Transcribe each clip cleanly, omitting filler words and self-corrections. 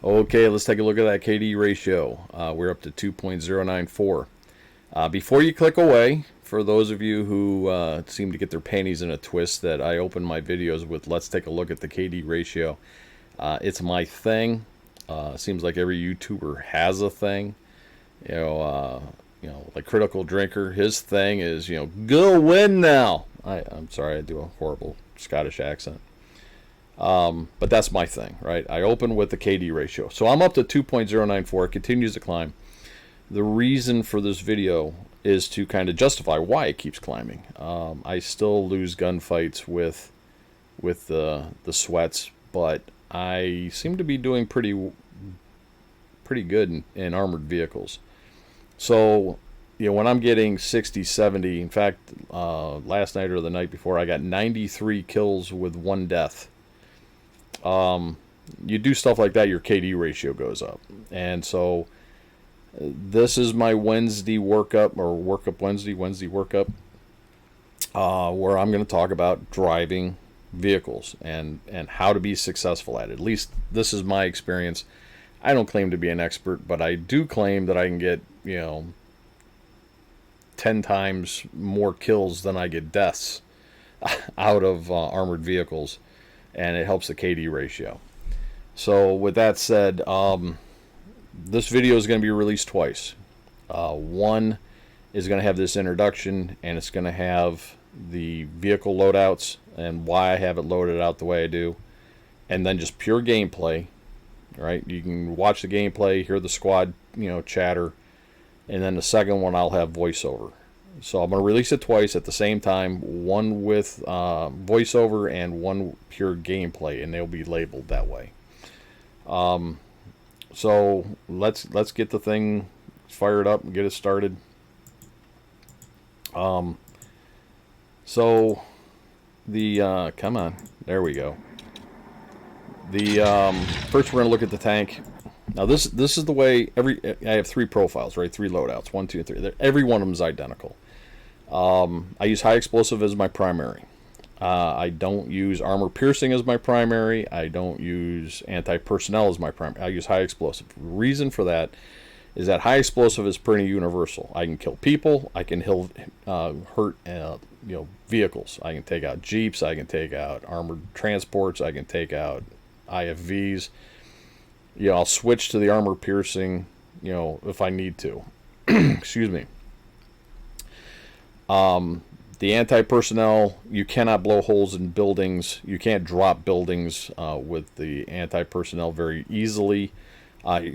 Okay, let's take a look at that KD ratio. We're up to 2.094. Before you click away, for those of you who seem to get their panties in a twist, that I open my videos with, let's take a look at the KD ratio. It's my thing. Seems like every YouTuber has a thing. Like Critical Drinker, his thing is, go win now. I'm sorry, I do a horrible Scottish accent. But that's my thing, right? I open with the KD ratio. So I'm up to 2.094. It continues to climb. The reason for this video is to kind of justify why it keeps climbing. I still lose gunfights with the sweats, but I seem to be doing pretty good in armored vehicles. So, when I'm getting 60, 70, in fact, last night or the night before, I got 93 kills with 1 death. You do stuff like that, your KD ratio goes up. And so this is my Wednesday workup, or workup Wednesday workup, where I'm going to talk about driving vehicles and how to be successful at it. At least this is my experience. I don't claim to be an expert, but I do claim that I can get 10 times more kills than I get deaths out of armored vehicles, and it helps the KD ratio. So with that said, this video is going to be released twice. One is going to have this introduction, and it's going to have the vehicle loadouts and why I have it loaded out the way I do, and then just pure gameplay. Right? You can watch the gameplay, hear the squad, chatter, and then the second one I'll have voiceover. So I'm going to release it twice at the same time, one with voiceover and one pure gameplay, and they'll be labeled that way. So let's get the thing fired up and get it started. So the come on, there we go. The first we're going to look at the tank. Now this is the way I have 3 profiles, right? 3 loadouts, 1, 2, and 3. Every one of them is identical. I use high explosive as my primary. I don't use armor piercing as my primary. I don't use anti-personnel as my primary. I use high explosive. The reason for that is that high explosive is pretty universal. I can kill people. I can hurt vehicles. I can take out jeeps. I can take out armored transports. I can take out IFVs. I'll switch to the armor piercing, if I need to. Excuse me. The anti-personnel, you cannot blow holes in buildings. You can't drop buildings with the anti-personnel very easily.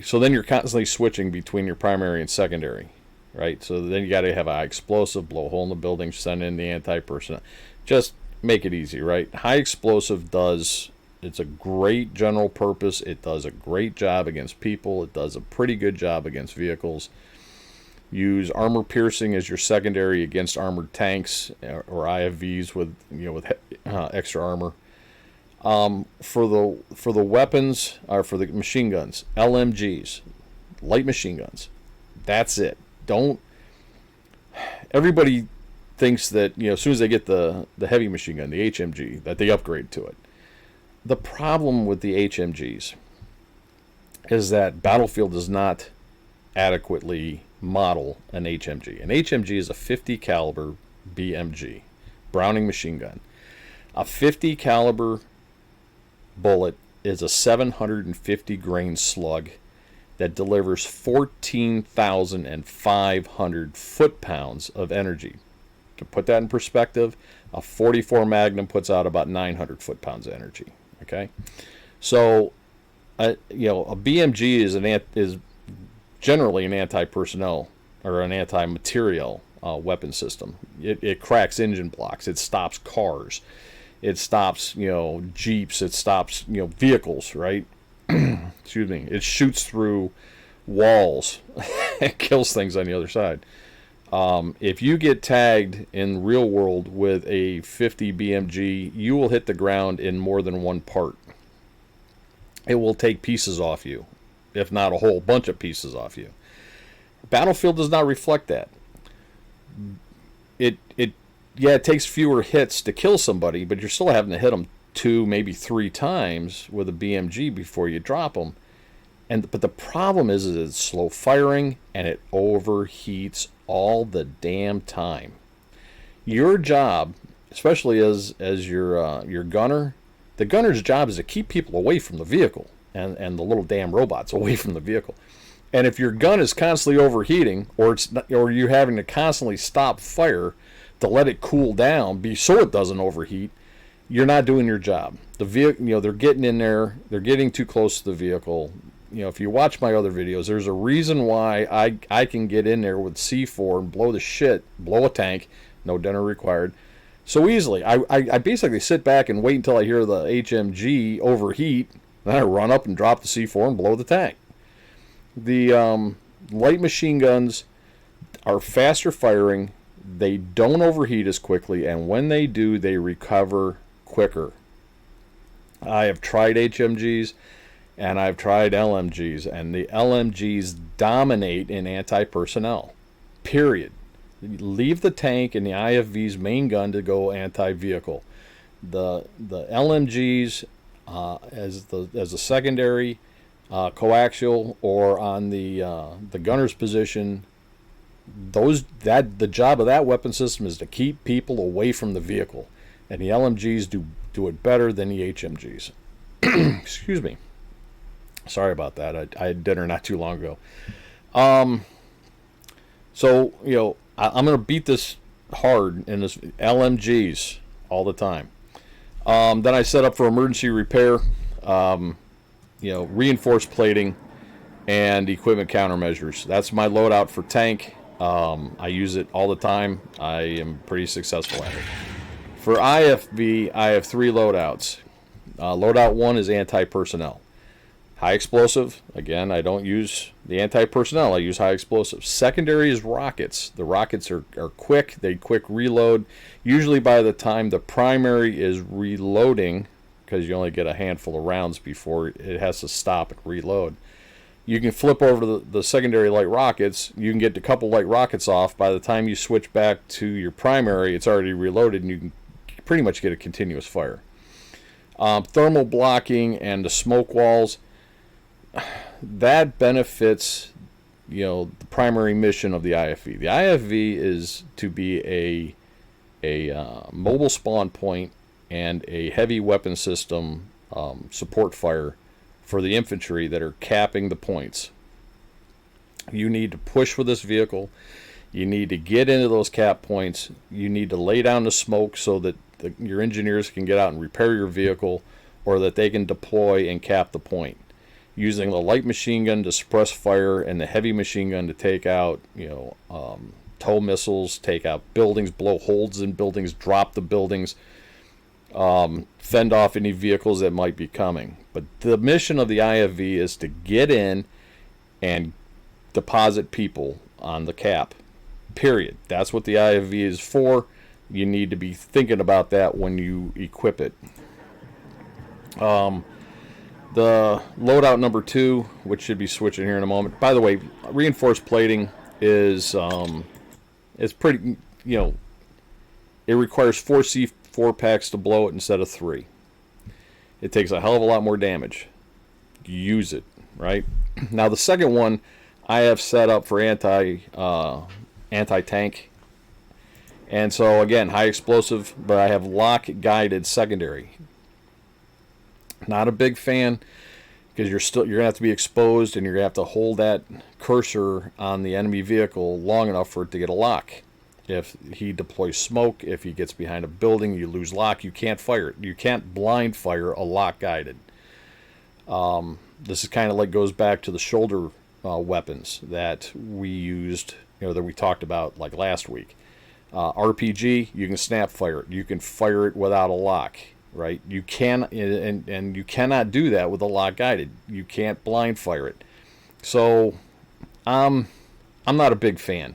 So then you're constantly switching between your primary and secondary, right? So then you got to have a high explosive, blow a hole in the building, send in the anti-personnel. Just make it easy, right? High explosive it's a great general purpose. It does a great job against people. It does a pretty good job against vehicles. Use armor piercing as your secondary against armored tanks or IFVs with extra armor. For the weapons, or for the machine guns, LMGs, light machine guns. That's it. Everybody thinks that as soon as they get the heavy machine gun, the HMG, that they upgrade to it. The problem with the HMGs is that Battlefield does not adequately model an HMG. An HMG is a 50 caliber BMG, Browning machine gun. A 50 caliber bullet is a 750 grain slug that delivers 14,500 foot-pounds of energy. To put that in perspective, a 44 Magnum puts out about 900 foot-pounds of energy. Okay, so a BMG is generally an anti-personnel or an anti-material weapon system. It cracks engine blocks. It stops cars. It stops jeeps. It stops vehicles. Right? Excuse me. It shoots through walls. It kills things on the other side. If you get tagged in real world with a 50 BMG, you will hit the ground in more than one part. It will take pieces off you, if not a whole bunch of pieces off you. Battlefield does not reflect that. It takes fewer hits to kill somebody, but you're still having to hit them 2, maybe 3 times with a BMG before you drop them. But the problem is it's slow firing and it overheats all the damn time. Your job, especially as your gunner, the gunner's job is to keep people away from the vehicle and the little damn robots away from the vehicle. And if your gun is constantly overheating, or you're having to constantly stop fire to let it cool down, so it doesn't overheat, you're not doing your job. The vehicle, they're getting in there, they're getting too close to the vehicle. If you watch my other videos, there's a reason why I can get in there with C4 and blow a tank, no dinner required, so easily. I basically sit back and wait until I hear the HMG overheat, then I run up and drop the C4 and blow the tank. The light machine guns are faster firing, they don't overheat as quickly, and when they do, they recover quicker. I have tried HMGs and I've tried LMGs, and the LMGs dominate in anti-personnel. Period. Leave the tank and the IFV's main gun to go anti-vehicle. The LMGs as a secondary coaxial or on the gunner's position, the job of that weapon system is to keep people away from the vehicle, and the LMGs do it better than the HMGs. Excuse me. Sorry about that. I had dinner not too long ago. So I'm going to beat this hard in this LMGs all the time. Then I set up for emergency repair, reinforced plating, and equipment countermeasures. That's my loadout for tank. I use it all the time. I am pretty successful at it. For IFV, I have 3 loadouts. Loadout 1 is anti-personnel. High explosive, again, I don't use the anti-personnel, I use high explosive. Secondary is rockets. The rockets are quick, they quick reload. Usually by the time the primary is reloading, because you only get a handful of rounds before it has to stop and reload, you can flip over to the secondary light rockets. You can get a couple light rockets off. By the time you switch back to your primary, it's already reloaded, and you can pretty much get a continuous fire. Thermal blocking and the smoke walls, that benefits the primary mission of the IFV. The IFV is to be a mobile spawn point and a heavy weapon system support fire for the infantry that are capping the points. You need to push with this vehicle. You need to get into those cap points. You need to lay down the smoke so that your engineers can get out and repair your vehicle, or that they can deploy and cap the point. Using the light machine gun to suppress fire and the heavy machine gun to take out, tow missiles, take out buildings, blow holes in buildings, drop the buildings, fend off any vehicles that might be coming. But the mission of the IFV is to get in and deposit people on the cap. Period. That's what the IFV is for. You need to be thinking about that when you equip it. The loadout number 2, which should be switching here in a moment. By the way, reinforced plating is pretty, it requires 4 C4 packs to blow it instead of 3. It takes a hell of a lot more damage. Use it, right? Now the second one I have set up for anti-tank. And so again, high explosive, but I have lock guided secondary. Not a big fan, because you're gonna have to be exposed, and you're gonna have to hold that cursor on the enemy vehicle long enough for it to get a lock. If he deploys smoke, if he gets behind a building, you lose lock. You can't fire it. You can't blind fire a lock guided. This is kind of like goes back to the shoulder weapons that we used, that we talked about like last week. RPG, you can snap fire it. You can fire it without a lock. Right, you can, and you cannot do that with a lock guided. You can't blind fire it. So, I'm not a big fan.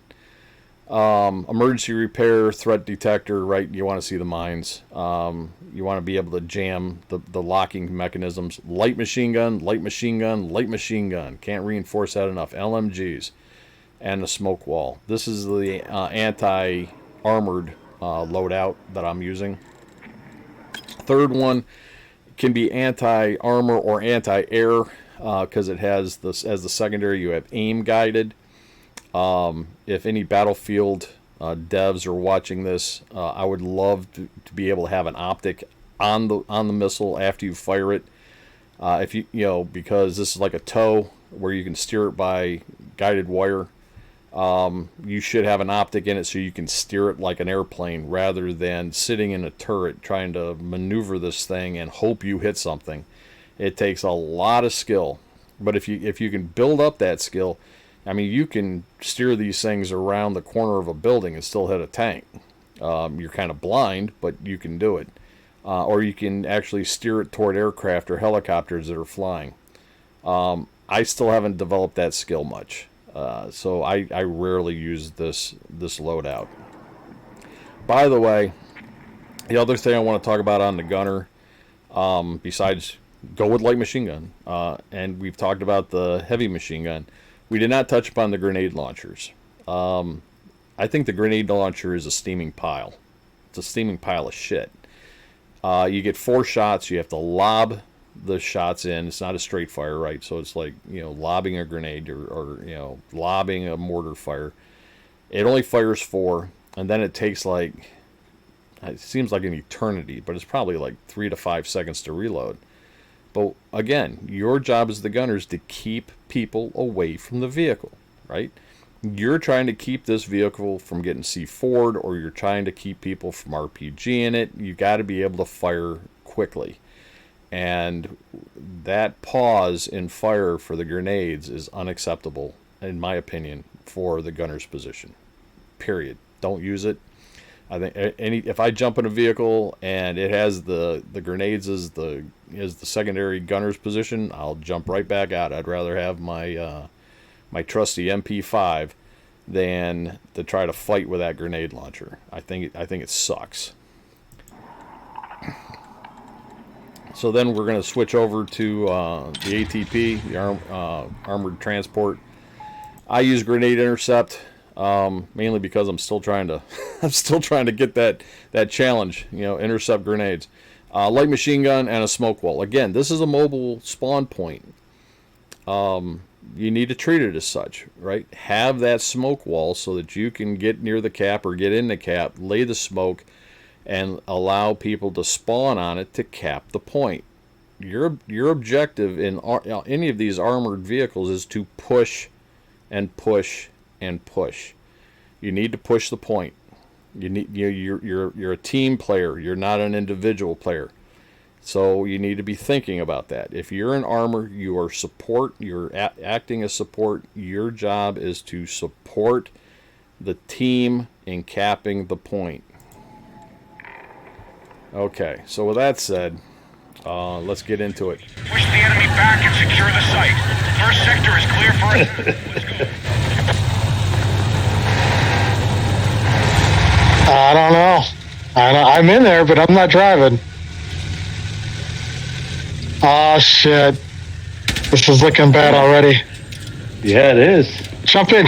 Emergency repair, threat detector. Right, you want to see the mines. You want to be able to jam the locking mechanisms. Light machine gun, light machine gun, light machine gun. Can't reinforce that enough. LMGs and the smoke wall. This is the anti-armored loadout that I'm using. Third one can be anti-armor or anti-air. because it has this as the secondary. You have aim guided. If any Battlefield devs are watching this, I would love to be able to have an optic on the missile after you fire it. If you know, because this is like a tow where you can steer it by guided wire. You should have an optic in it so you can steer it like an airplane rather than sitting in a turret trying to maneuver this thing and hope you hit something. It takes a lot of skill, but if you can build up that skill, I mean, you can steer these things around the corner of a building and still hit a tank. You're kind of blind, but you can do it. Or you can actually steer it toward aircraft or helicopters that are flying. I still haven't developed that skill much. So I rarely use this loadout. By the way, the other thing I want to talk about on the gunner, besides go with light machine gun, and we've talked about the heavy machine gun, we did not touch upon the grenade launchers. I think the grenade launcher is a steaming pile. It's a steaming pile of shit. You get 4 shots. You have to lob the shots in. It's not a straight fire, right? So it's like, you know, lobbing a grenade or you know, lobbing a mortar fire. It only fires 4, and then it takes like, it seems like an eternity, but it's probably like 3 to 5 seconds to reload. But again, your job as the gunner is to keep people away from the vehicle, right? You're trying to keep this vehicle from getting C4'd, or you're trying to keep people from RPGing it. You got to be able to fire quickly. And that pause in fire for the grenades is unacceptable, in my opinion, for the gunner's position. Period. Don't use it. I think if I jump in a vehicle and it has the grenades as the secondary gunner's position, I'll jump right back out. I'd rather have my my trusty MP5 than to try to fight with that grenade launcher. I think it sucks. So then we're going to switch over to the ATP, the armored transport. I use grenade intercept mainly because I'm still trying to get that challenge, you know, intercept grenades. Light machine gun and a smoke wall. Again, this is a mobile spawn point. You need to treat it as such, right? Have that smoke wall so that you can get near the cap or get in the cap, lay the smoke, and allow people to spawn on it to cap the point. Your objective in any of these armored vehicles is to push and push and push. You need to push the point. You're a team player. You're not an individual player. So you need to be thinking about that. If you're in armor, you are support. You're acting as support. Your job is to support the team in capping the point. Okay, so with that said, let's get into it. Push the enemy back and secure the site. First sector is clear for us. Let's go. I don't know. I'm in there, but I'm not driving. Oh, shit. This is looking bad already. Yeah, it is. Jump in.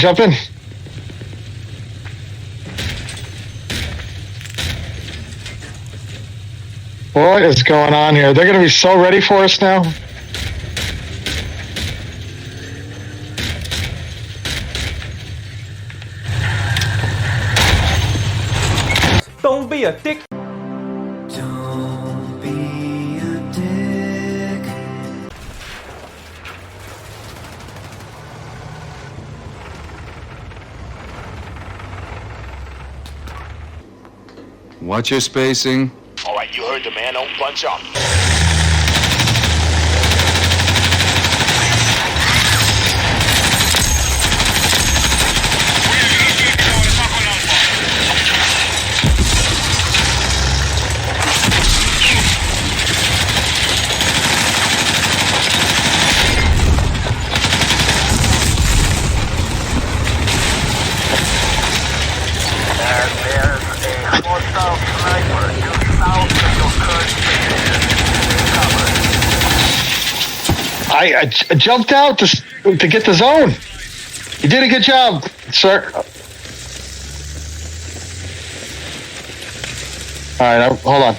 What is going on here? They're going to be so ready for us now. Don't be a dick. Don't be a dick. Watch your spacing. All right, you heard the man. Don't bunch up. I jumped out to get the zone. You did a good job, sir. All right, hold on.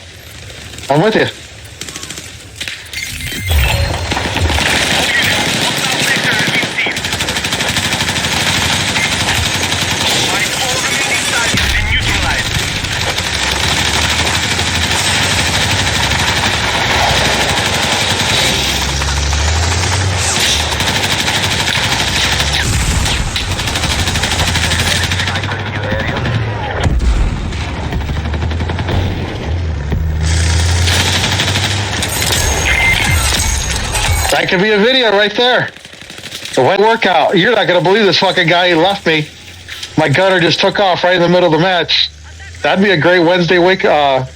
I'm with you. That could be a video right there. The wet workout. You're not gonna believe this fucking guy. He left me. My gunner just took off right in the middle of the match. That'd be a great Wednesday workout.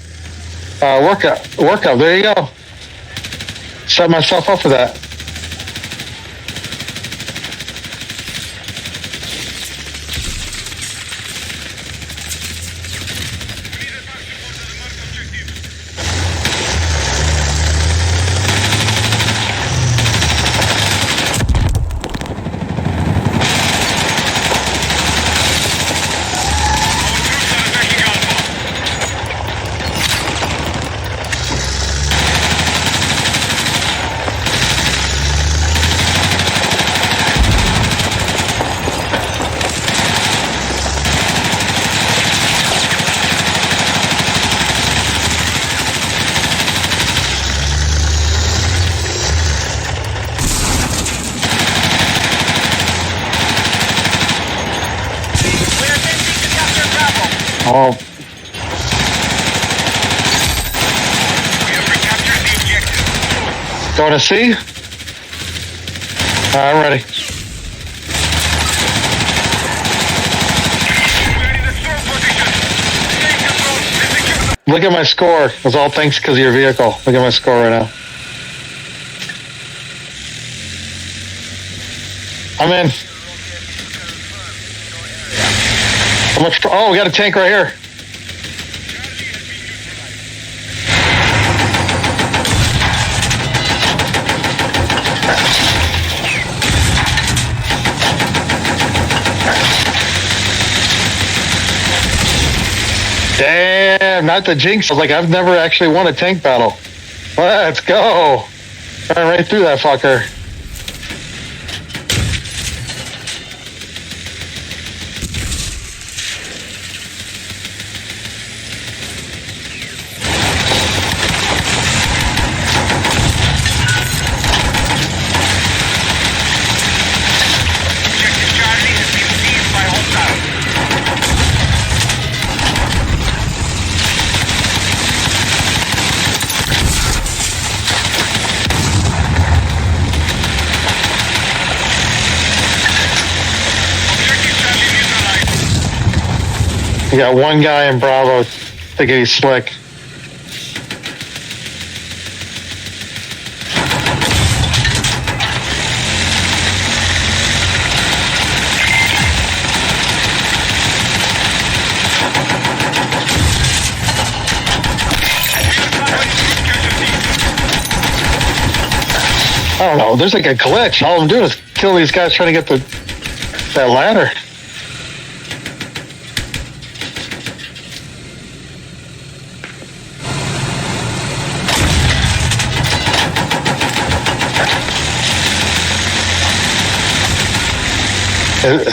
There you go. Set myself up for that. Oh, We have recaptured the objective. going to see? I'm ready. We're in the storm position. Take control and secure the... Look at my score. It's all thanks because of your vehicle. Look at my score right now. I'm in. How much? Oh, we got a tank right here. Damn, not the jinx. I was like, I've never actually won a tank battle. Let's go. Ran right through that fucker. Objective Charlie has been seized by hostiles. Objective Charlie neutralized. We got one guy in Bravo thinking he's slick. I don't know. There's like a glitch. All I'm doing is kill these guys trying to get that ladder. You're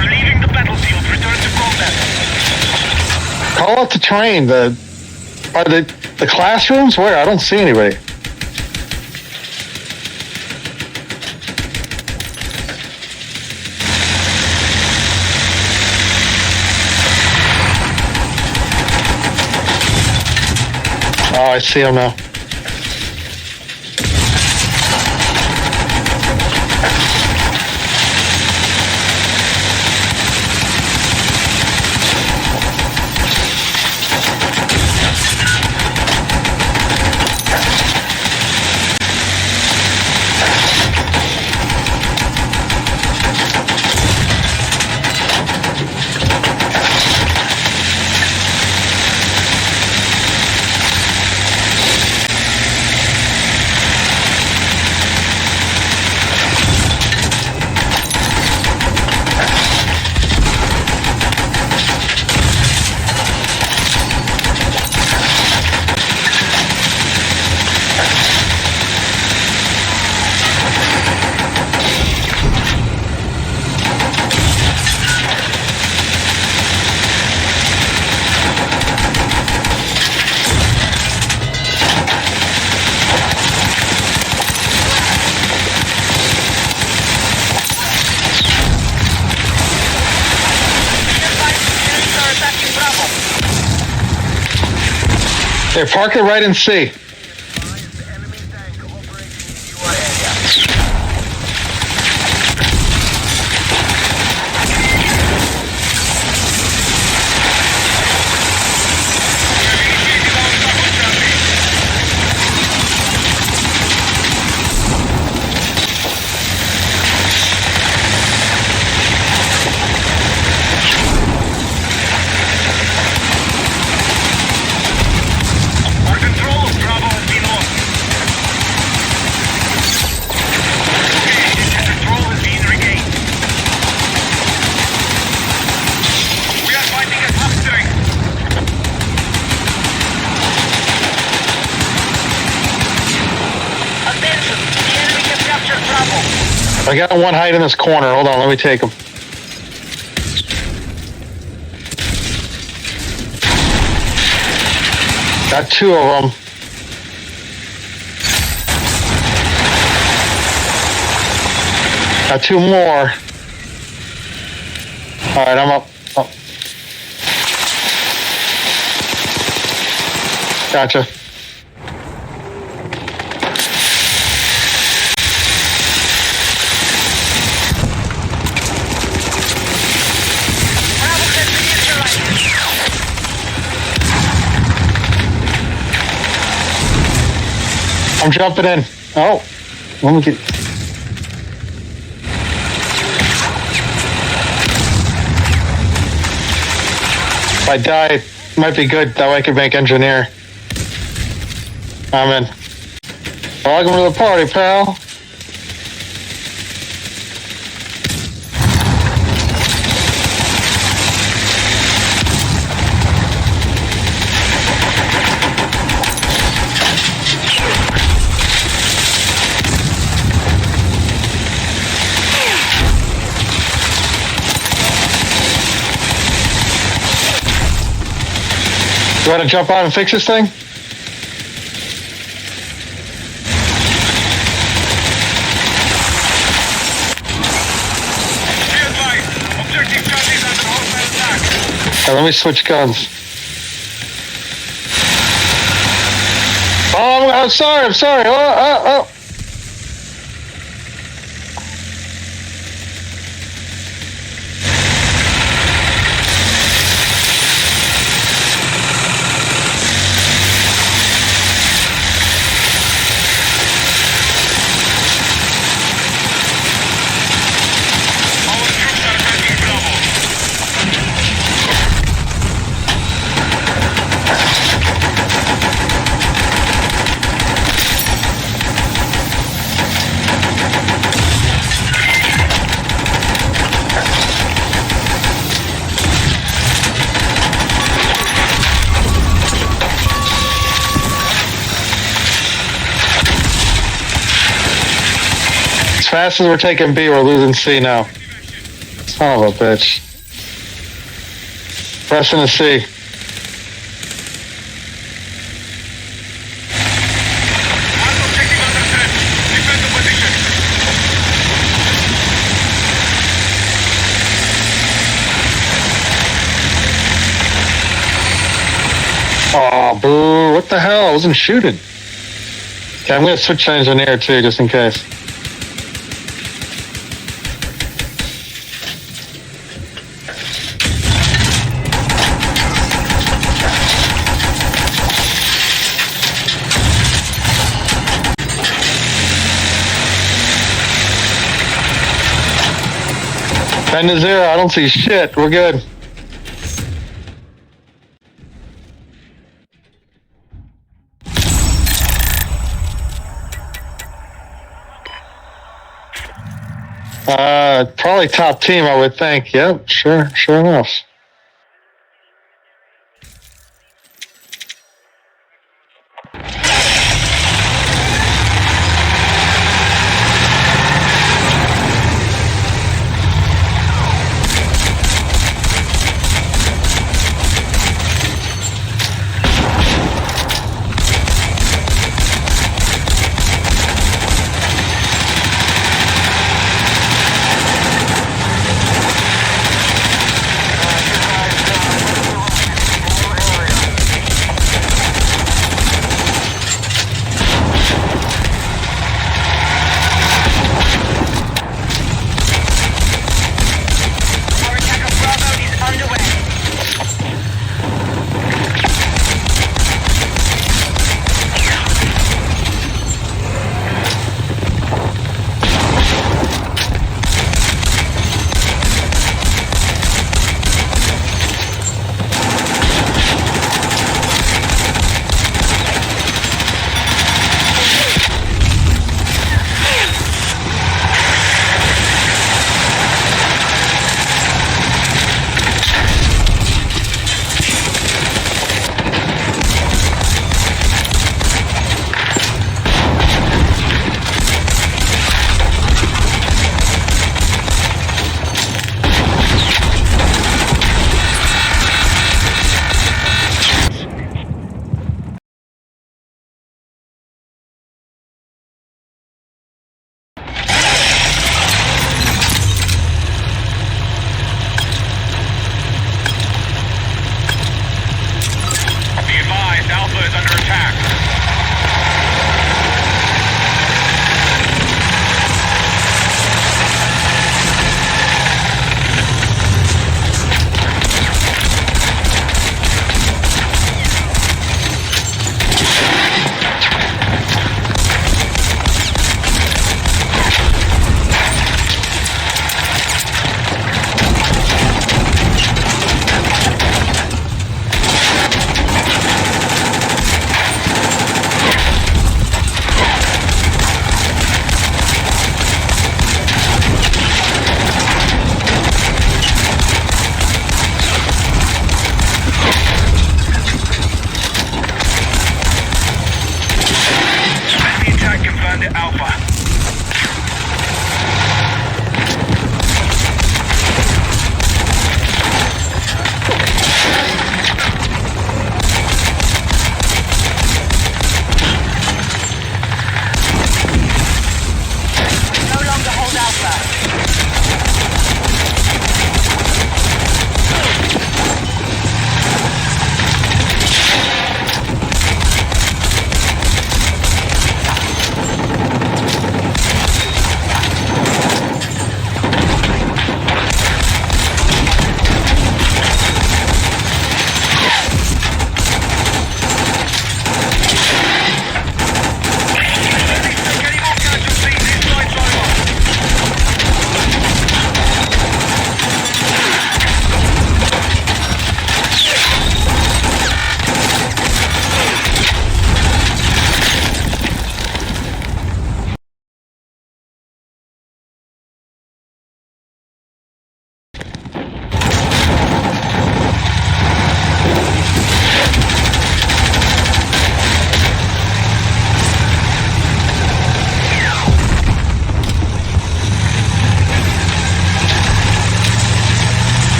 leaving the battlefield. Return to combat. Call out the train. Are the classrooms? Where? I don't see anybody. Oh, I see them now. Hey, park it right in C. Our control of Bravo has been lost. Okay, control has been regained. We are fighting at half strength. Attention, the enemy has captured Bravo. I got one hide in this corner. Hold on, let me take him. Got two of them. Got two more. All right, I'm up. Oh. Gotcha. Bravo has been neutralized. I'm jumping in. Oh, let me get. If I die, it might be good. That way I can make engineer. I'm in. Welcome to the party, pal. You want to jump on and fix this thing? Be advised, objective Charlie is under hostile attack. Let me switch guns. Oh, I'm sorry. Oh. Our troops are attacking Bravo. As fast as we're taking B, we're losing C now. Son of a bitch. Pressing a C. One objective under threat. Defend the position. Oh, boo. What the hell? I wasn't shooting. Okay, I'm going to switch to engineer too, just in case. Ten to 0. I don't see shit. We're good. Probably top team, I would think. Yep, sure enough.